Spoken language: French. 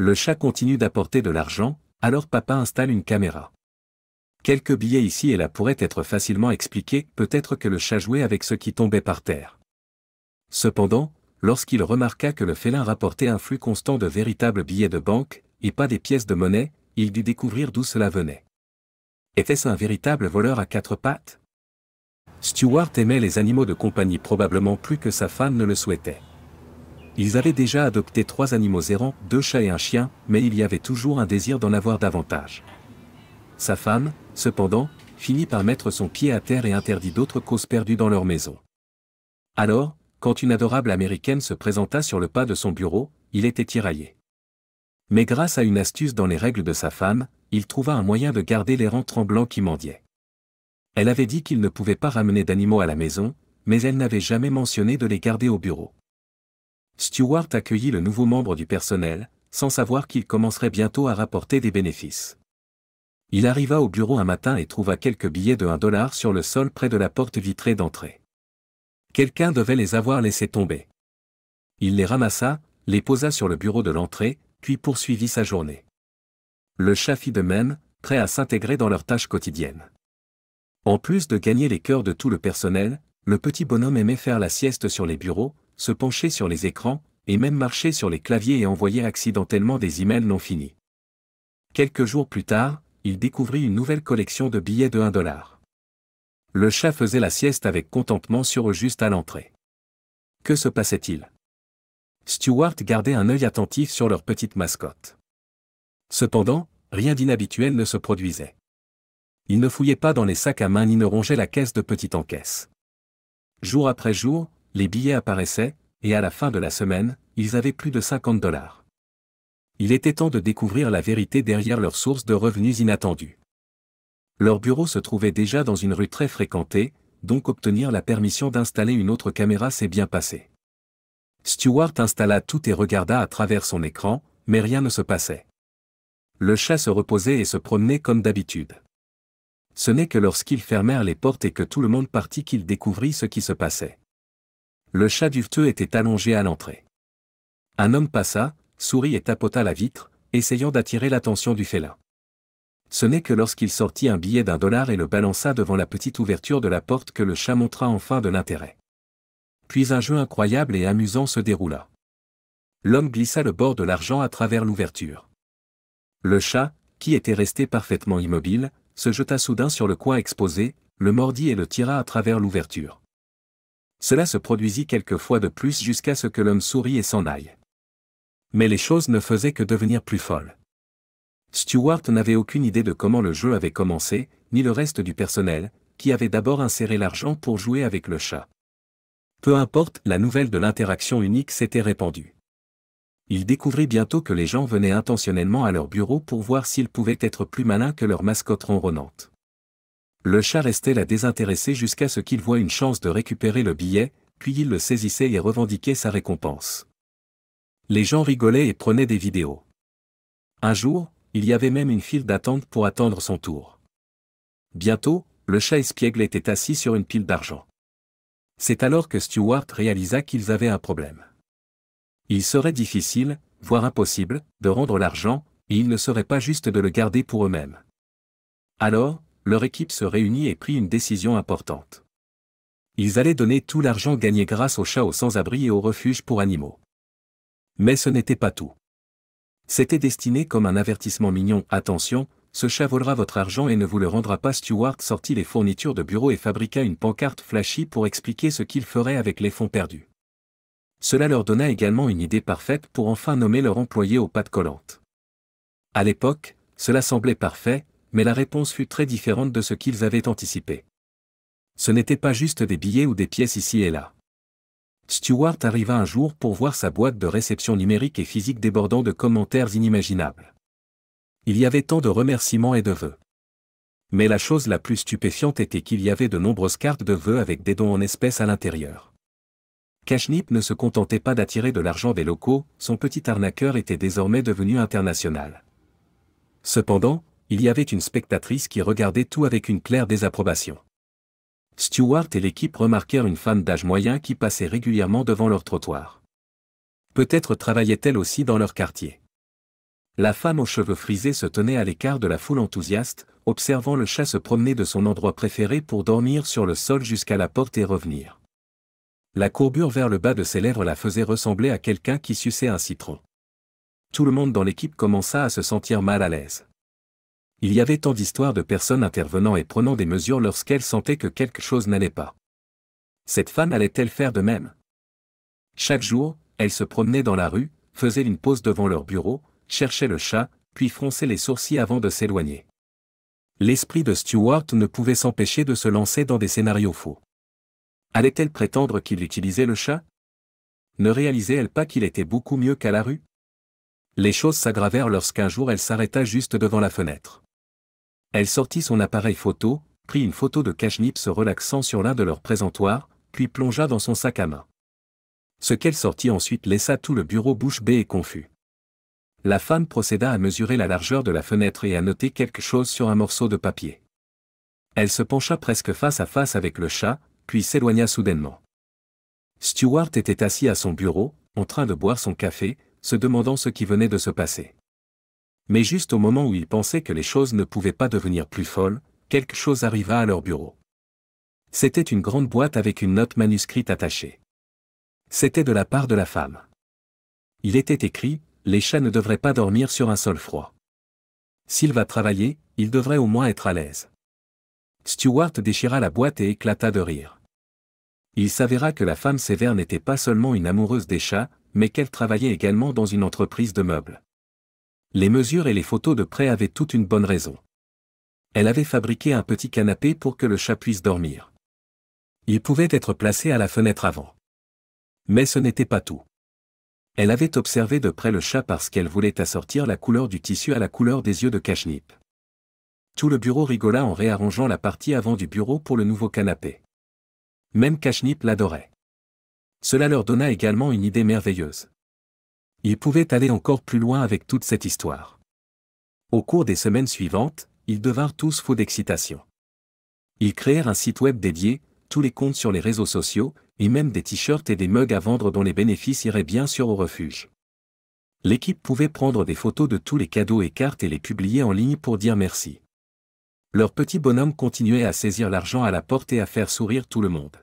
Le chat continue d'apporter de l'argent, alors papa installe une caméra. Quelques billets ici et là pourraient être facilement expliqués, peut-être que le chat jouait avec ce qui tombait par terre. Cependant, lorsqu'il remarqua que le félin rapportait un flux constant de véritables billets de banque, et pas des pièces de monnaie, il dut découvrir d'où cela venait. Était-ce un véritable voleur à quatre pattes? Stuart aimait les animaux de compagnie probablement plus que sa femme ne le souhaitait. Ils avaient déjà adopté 3 animaux errants, 2 chats et un chien, mais il y avait toujours un désir d'en avoir davantage. Sa femme, cependant, finit par mettre son pied à terre et interdit d'autres causes perdues dans leur maison. Alors, quand une adorable américaine se présenta sur le pas de son bureau, il était tiraillé. Mais grâce à une astuce dans les règles de sa femme, il trouva un moyen de garder les rangs tremblants qui mendiaient. Elle avait dit qu'il ne pouvait pas ramener d'animaux à la maison, mais elle n'avait jamais mentionné de les garder au bureau. Stuart accueillit le nouveau membre du personnel, sans savoir qu'il commencerait bientôt à rapporter des bénéfices. Il arriva au bureau un matin et trouva quelques billets de $1 sur le sol près de la porte vitrée d'entrée. Quelqu'un devait les avoir laissés tomber. Il les ramassa, les posa sur le bureau de l'entrée, puis poursuivit sa journée. Le chat fit de même, prêt à s'intégrer dans leurs tâches quotidiennes. En plus de gagner les cœurs de tout le personnel, le petit bonhomme aimait faire la sieste sur les bureaux, se pencher sur les écrans, et même marcher sur les claviers et envoyer accidentellement des emails non finis. Quelques jours plus tard, il découvrit une nouvelle collection de billets de $1. Le chat faisait la sieste avec contentement sur eux juste à l'entrée. Que se passait-il? Stuart gardait un œil attentif sur leur petite mascotte. Cependant, rien d'inhabituel ne se produisait. Il ne fouillait pas dans les sacs à main ni ne rongeait la caisse de petite en caisse. Jour après jour, les billets apparaissaient, et à la fin de la semaine, ils avaient plus de $50. Il était temps de découvrir la vérité derrière leur source de revenus inattendus. Leur bureau se trouvait déjà dans une rue très fréquentée, donc obtenir la permission d'installer une autre caméra s'est bien passé. Stuart installa tout et regarda à travers son écran, mais rien ne se passait. Le chat se reposait et se promenait comme d'habitude. Ce n'est que lorsqu'ils fermèrent les portes et que tout le monde partit qu'il découvrit ce qui se passait. Le chat duveteux était allongé à l'entrée. Un homme passa, sourit et tapota la vitre, essayant d'attirer l'attention du félin. Ce n'est que lorsqu'il sortit un billet $1 et le balança devant la petite ouverture de la porte que le chat montra enfin de l'intérêt. Puis un jeu incroyable et amusant se déroula. L'homme glissa le bord de l'argent à travers l'ouverture. Le chat, qui était resté parfaitement immobile, se jeta soudain sur le coin exposé, le mordit et le tira à travers l'ouverture. Cela se produisit quelques fois de plus jusqu'à ce que l'homme sourit et s'en aille. Mais les choses ne faisaient que devenir plus folles. Stuart n'avait aucune idée de comment le jeu avait commencé, ni le reste du personnel, qui avait d'abord inséré l'argent pour jouer avec le chat. Peu importe, la nouvelle de l'interaction unique s'était répandue. Il découvrit bientôt que les gens venaient intentionnellement à leur bureau pour voir s'ils pouvaient être plus malins que leur mascotte ronronnante. Le chat restait là désintéressé jusqu'à ce qu'il voie une chance de récupérer le billet, puis il le saisissait et revendiquait sa récompense. Les gens rigolaient et prenaient des vidéos. Un jour, il y avait même une file d'attente pour attendre son tour. Bientôt, le chat espiègle était assis sur une pile d'argent. C'est alors que Stuart réalisa qu'ils avaient un problème. Il serait difficile, voire impossible, de rendre l'argent, et il ne serait pas juste de le garder pour eux-mêmes. Alors, leur équipe se réunit et prit une décision importante. Ils allaient donner tout l'argent gagné grâce aux chats aux sans-abri et aux refuges pour animaux. Mais ce n'était pas tout. C'était destiné comme un avertissement mignon. Attention, ce chat volera votre argent et ne vous le rendra pas. Stuart sortit les fournitures de bureau et fabriqua une pancarte flashy pour expliquer ce qu'il ferait avec les fonds perdus. Cela leur donna également une idée parfaite pour enfin nommer leur employé aux pattes collantes. À l'époque, cela semblait parfait, mais la réponse fut très différente de ce qu'ils avaient anticipé. Ce n'était pas juste des billets ou des pièces ici et là. Stuart arriva un jour pour voir sa boîte de réception numérique et physique débordant de commentaires inimaginables. Il y avait tant de remerciements et de vœux. Mais la chose la plus stupéfiante était qu'il y avait de nombreuses cartes de vœux avec des dons en espèces à l'intérieur. Cashnip ne se contentait pas d'attirer de l'argent des locaux, son petit arnaqueur était désormais devenu international. Cependant, il y avait une spectatrice qui regardait tout avec une claire désapprobation. Stuart et l'équipe remarquèrent une femme d'âge moyen qui passait régulièrement devant leur trottoir. Peut-être travaillait-elle aussi dans leur quartier. La femme aux cheveux frisés se tenait à l'écart de la foule enthousiaste, observant le chat se promener de son endroit préféré pour dormir sur le sol jusqu'à la porte et revenir. La courbure vers le bas de ses lèvres la faisait ressembler à quelqu'un qui suçait un citron. Tout le monde dans l'équipe commença à se sentir mal à l'aise. Il y avait tant d'histoires de personnes intervenant et prenant des mesures lorsqu'elles sentaient que quelque chose n'allait pas. Cette femme allait-elle faire de même? Chaque jour, elle se promenait dans la rue, faisait une pause devant leur bureau, cherchait le chat, puis fronçait les sourcils avant de s'éloigner. L'esprit de Stewart ne pouvait s'empêcher de se lancer dans des scénarios faux. Allait-elle prétendre qu'il utilisait le chat? Ne réalisait-elle pas qu'il était beaucoup mieux qu'à la rue? Les choses s'aggravèrent lorsqu'un jour elle s'arrêta juste devant la fenêtre. Elle sortit son appareil photo, prit une photo de Cashnips se relaxant sur l'un de leurs présentoirs, puis plongea dans son sac à main. Ce qu'elle sortit ensuite laissa tout le bureau bouche bée et confus. La femme procéda à mesurer la largeur de la fenêtre et à noter quelque chose sur un morceau de papier. Elle se pencha presque face à face avec le chat, puis s'éloigna soudainement. Stewart était assis à son bureau, en train de boire son café, se demandant ce qui venait de se passer. Mais juste au moment où il pensait que les choses ne pouvaient pas devenir plus folles, quelque chose arriva à leur bureau. C'était une grande boîte avec une note manuscrite attachée. C'était de la part de la femme. Il était écrit: « Les chats ne devraient pas dormir sur un sol froid. S'il va travailler, il devrait au moins être à l'aise. » Stewart déchira la boîte et éclata de rire. Il s'avéra que la femme sévère n'était pas seulement une amoureuse des chats, mais qu'elle travaillait également dans une entreprise de meubles. Les mesures et les photos de près avaient toute une bonne raison. Elle avait fabriqué un petit canapé pour que le chat puisse dormir. Il pouvait être placé à la fenêtre avant. Mais ce n'était pas tout. Elle avait observé de près le chat parce qu'elle voulait assortir la couleur du tissu à la couleur des yeux de Cashnips. Tout le bureau rigola en réarrangeant la partie avant du bureau pour le nouveau canapé. Même Cashnips l'adorait. Cela leur donna également une idée merveilleuse. Ils pouvaient aller encore plus loin avec toute cette histoire. Au cours des semaines suivantes, ils devinrent tous fous d'excitation. Ils créèrent un site web dédié, tous les comptes sur les réseaux sociaux, et même des t-shirts et des mugs à vendre dont les bénéfices iraient bien sûr au refuge. L'équipe pouvait prendre des photos de tous les cadeaux et cartes et les publier en ligne pour dire merci. Leur petit bonhomme continuait à saisir l'argent à la porte et à faire sourire tout le monde.